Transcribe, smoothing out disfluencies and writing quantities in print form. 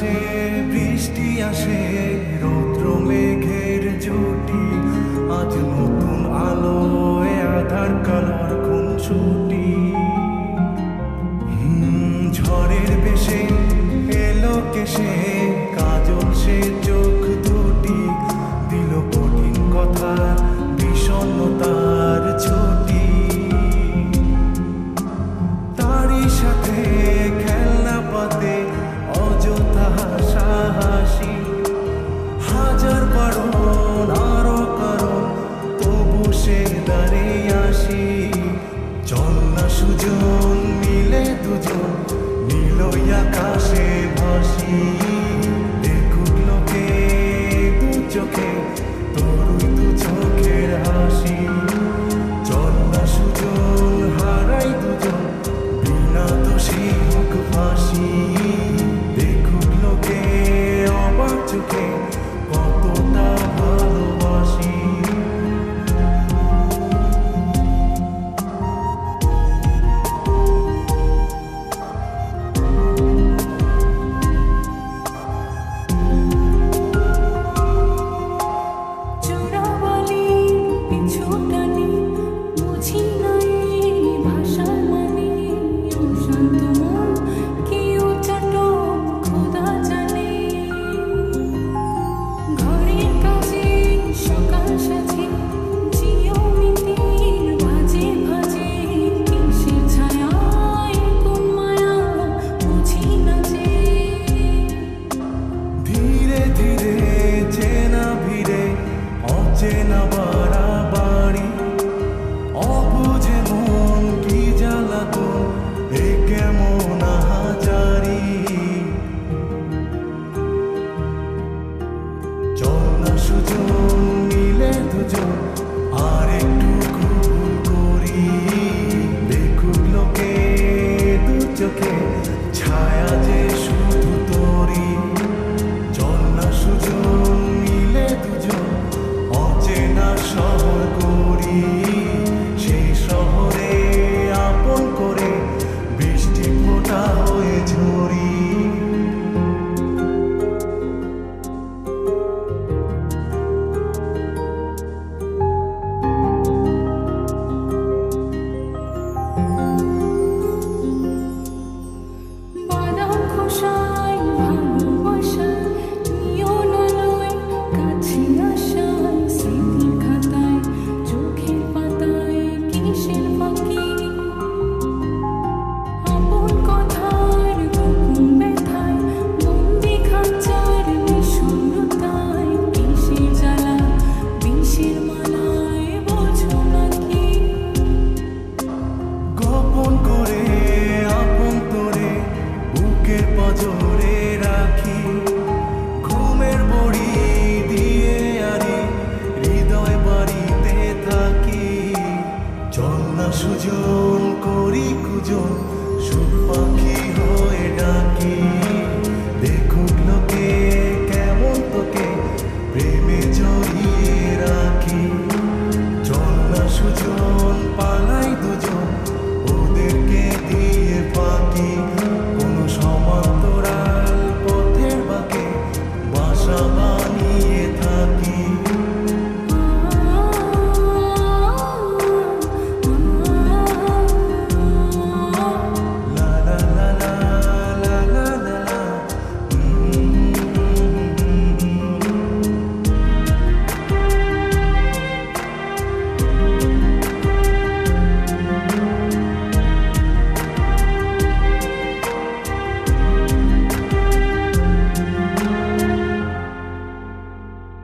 আসে বৃষ্টি আসে রৌদ্র মেঘের জুটি আজ নতুন আলোয় আধার কালার খুনসুটি ঝড়ের বেশে এলো কেসে কাজল সে চোখ দুটি দিল কঠিন কথা বিষণ্ণতার ছুটি তারই সাথে খেলনা পাতে অযথা হাসাহাসি হাজার বারণ আরো কারণ তবু সে দাঁড়িয়ে আসি চল না সুজন মিলে দুজন নীলই আকাশে ভাসি দেখুক লোকে দু চোখে তোরই দু চোখের হাসি চল না সুজন হারাই দুজন বিনা দোষী হোক ফাঁসি দেখুক লোকে অবাক চোখে কতটা ভালোবাসি ধীরে ধীরে চেনা ভিড়ে অচেনা